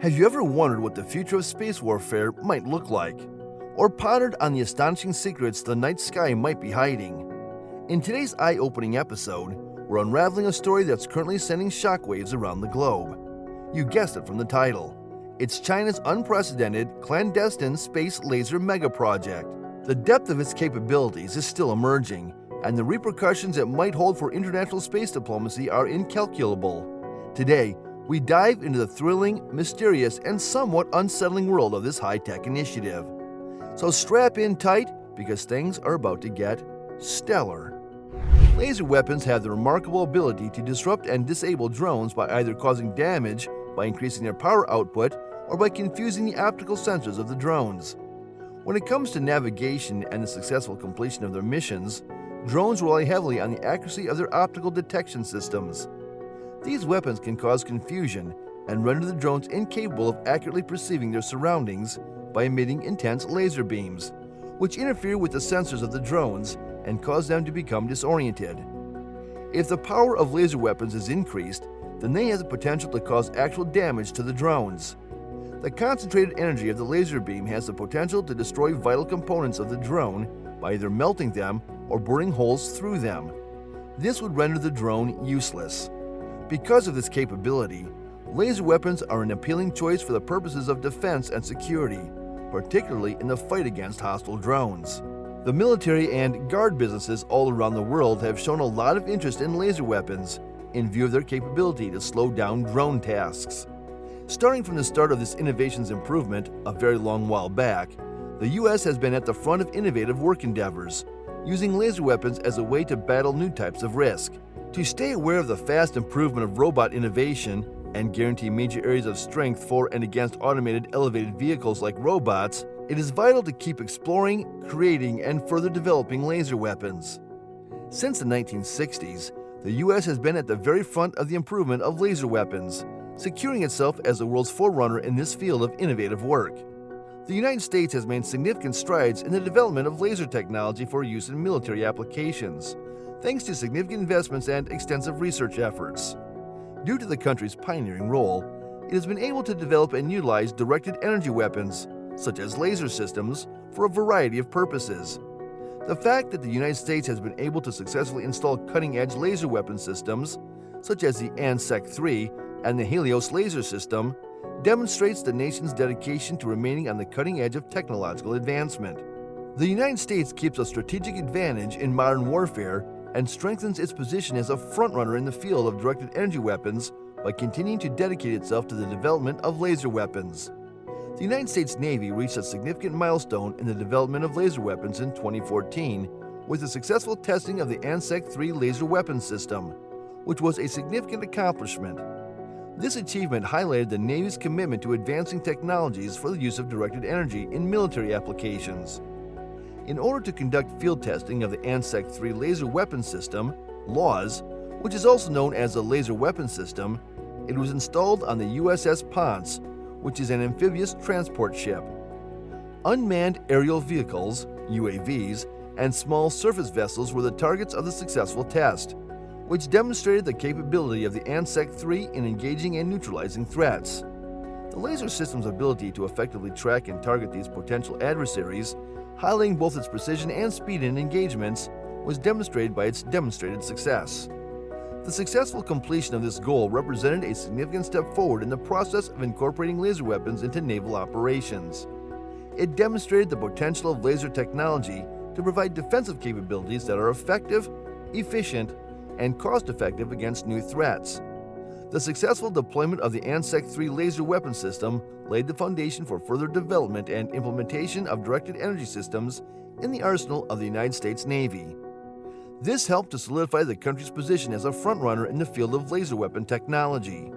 Have you ever wondered what the future of space warfare might look like? Or pondered on the astonishing secrets the night sky might be hiding? In today's eye-opening episode, we're unraveling a story that's currently sending shockwaves around the globe. You guessed it from the title. It's China's unprecedented clandestine space laser megaproject. The depth of its capabilities is still emerging, and the repercussions it might hold for international space diplomacy are incalculable. Today, we dive into the thrilling, mysterious, and somewhat unsettling world of this high-tech initiative. So strap in tight, because things are about to get stellar. Laser weapons have the remarkable ability to disrupt and disable drones by either causing damage by increasing their power output or by confusing the optical sensors of the drones. When it comes to navigation and the successful completion of their missions, drones rely heavily on the accuracy of their optical detection systems. These weapons can cause confusion and render the drones incapable of accurately perceiving their surroundings by emitting intense laser beams, which interfere with the sensors of the drones and cause them to become disoriented. If the power of laser weapons is increased, then they have the potential to cause actual damage to the drones. The concentrated energy of the laser beam has the potential to destroy vital components of the drone by either melting them or boring holes through them. This would render the drone useless. Because of this capability, laser weapons are an appealing choice for the purposes of defense and security, particularly in the fight against hostile drones. The military and guard businesses all around the world have shown a lot of interest in laser weapons in view of their capability to slow down drone tasks. Starting from the start of this innovation's improvement a very long while back, the U.S. has been at the front of innovative work endeavors, using laser weapons as a way to battle new types of risk. To stay aware of the fast improvement of robot innovation and guarantee major areas of strength for and against automated elevated vehicles like robots, it is vital to keep exploring, creating, and further developing laser weapons. Since the 1960s, the U.S. has been at the very front of the improvement of laser weapons, securing itself as the world's forerunner in this field of innovative work. The United States has made significant strides in the development of laser technology for use in military applications, thanks to significant investments and extensive research efforts. Due to the country's pioneering role, it has been able to develop and utilize directed energy weapons, such as laser systems, for a variety of purposes. The fact that the United States has been able to successfully install cutting-edge laser weapon systems, such as the ANSEC-3 and the Helios laser system, demonstrates the nation's dedication to remaining on the cutting edge of technological advancement. The United States keeps a strategic advantage in modern warfare and strengthens its position as a frontrunner in the field of directed energy weapons by continuing to dedicate itself to the development of laser weapons. The United States Navy reached a significant milestone in the development of laser weapons in 2014 with the successful testing of the ANSEC-3 laser weapon system, which was a significant accomplishment. This achievement highlighted the Navy's commitment to advancing technologies for the use of directed energy in military applications. In order to conduct field testing of the ANSEC-3 laser weapon system, LAWS, which is also known as the laser weapon system, it was installed on the USS Ponce, which is an amphibious transport ship. Unmanned aerial vehicles, UAVs, and small surface vessels were the targets of the successful test, which demonstrated the capability of the ANSEC-3 in engaging and neutralizing threats. The laser system's ability to effectively track and target these potential adversaries, highlighting both its precision and speed in engagements, was demonstrated by its demonstrated success. The successful completion of this goal represented a significant step forward in the process of incorporating laser weapons into naval operations. It demonstrated the potential of laser technology to provide defensive capabilities that are effective, efficient, and cost-effective against new threats. The successful deployment of the ANSEC-3 laser weapon system laid the foundation for further development and implementation of directed energy systems in the arsenal of the United States Navy. This helped to solidify the country's position as a frontrunner in the field of laser weapon technology.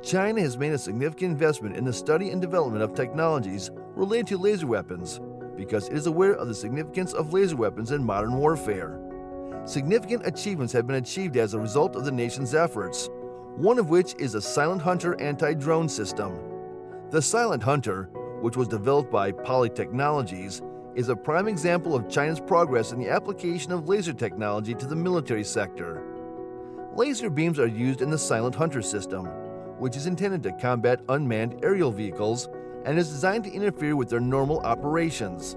China has made a significant investment in the study and development of technologies related to laser weapons because it is aware of the significance of laser weapons in modern warfare. Significant achievements have been achieved as a result of the nation's efforts, one of which is the Silent Hunter anti-drone system. The Silent Hunter, which was developed by Poly Technologies, is a prime example of China's progress in the application of laser technology to the military sector. Laser beams are used in the Silent Hunter system, which is intended to combat unmanned aerial vehicles and is designed to interfere with their normal operations.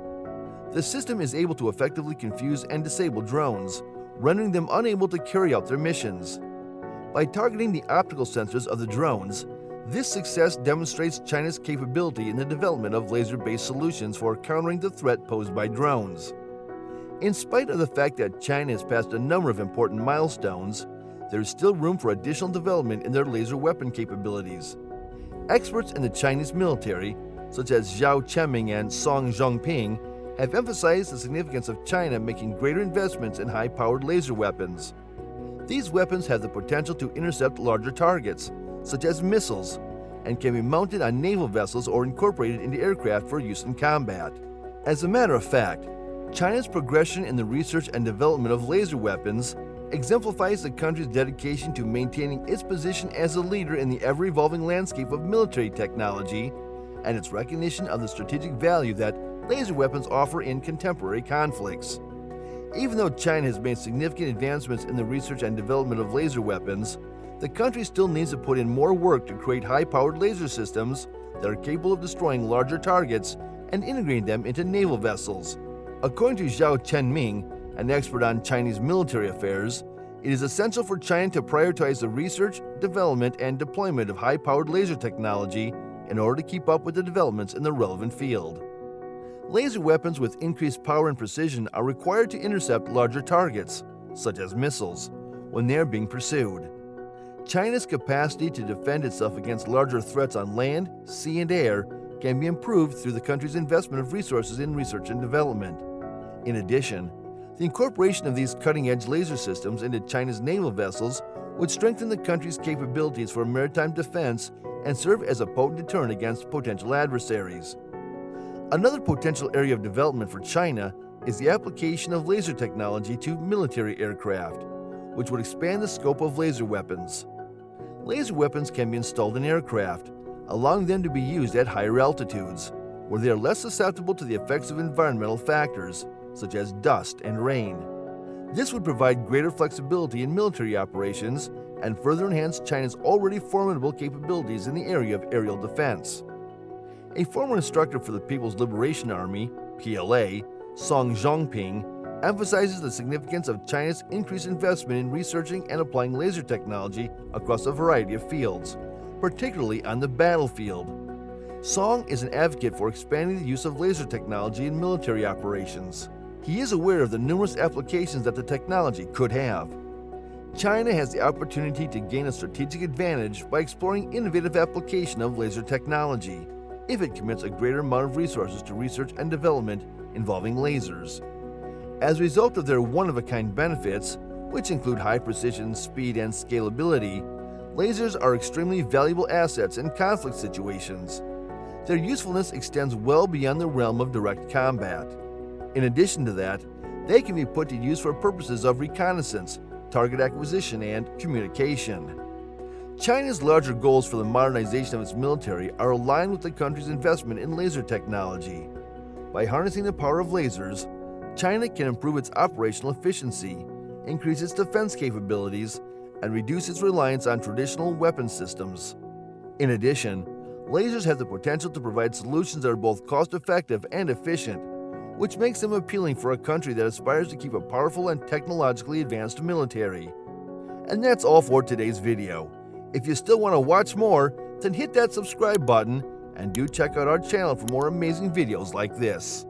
The system is able to effectively confuse and disable drones, rendering them unable to carry out their missions. By targeting the optical sensors of the drones, this success demonstrates China's capability in the development of laser-based solutions for countering the threat posed by drones. In spite of the fact that China has passed a number of important milestones, there is still room for additional development in their laser weapon capabilities. Experts in the Chinese military, such as Zhao Chengming and Song Zhongping, have emphasized the significance of China making greater investments in high-powered laser weapons. These weapons have the potential to intercept larger targets, such as missiles, and can be mounted on naval vessels or incorporated into aircraft for use in combat. As a matter of fact, China's progression in the research and development of laser weapons exemplifies the country's dedication to maintaining its position as a leader in the ever-evolving landscape of military technology and its recognition of the strategic value that laser weapons offer in contemporary conflicts. Even though China has made significant advancements in the research and development of laser weapons, the country still needs to put in more work to create high-powered laser systems that are capable of destroying larger targets and integrating them into naval vessels. According to Zhao Chengming, an expert on Chinese military affairs, it is essential for China to prioritize the research, development, and deployment of high-powered laser technology in order to keep up with the developments in the relevant field. Laser weapons with increased power and precision are required to intercept larger targets, such as missiles, when they are being pursued. China's capacity to defend itself against larger threats on land, sea, and air can be improved through the country's investment of resources in research and development. In addition, the incorporation of these cutting-edge laser systems into China's naval vessels would strengthen the country's capabilities for maritime defense and serve as a potent deterrent against potential adversaries. Another potential area of development for China is the application of laser technology to military aircraft, which would expand the scope of laser weapons. Laser weapons can be installed in aircraft, allowing them to be used at higher altitudes, where they are less susceptible to the effects of environmental factors, such as dust and rain. This would provide greater flexibility in military operations and further enhance China's already formidable capabilities in the area of aerial defense. A former instructor for the People's Liberation Army, PLA, Song Zhongping, emphasizes the significance of China's increased investment in researching and applying laser technology across a variety of fields, particularly on the battlefield. Song is an advocate for expanding the use of laser technology in military operations. He is aware of the numerous applications that the technology could have. China has the opportunity to gain a strategic advantage by exploring innovative application of laser technology, if it commits a greater amount of resources to research and development involving lasers. As a result of their one-of-a-kind benefits, which include high precision, speed, and scalability, lasers are extremely valuable assets in conflict situations. Their usefulness extends well beyond the realm of direct combat. In addition to that, they can be put to use for purposes of reconnaissance, target acquisition, and communication. China's larger goals for the modernization of its military are aligned with the country's investment in laser technology. By harnessing the power of lasers, China can improve its operational efficiency, increase its defense capabilities, and reduce its reliance on traditional weapon systems. In addition, lasers have the potential to provide solutions that are both cost-effective and efficient, which makes them appealing for a country that aspires to keep a powerful and technologically advanced military. And that's all for today's video. If you still want to watch more, then hit that subscribe button and do check out our channel for more amazing videos like this.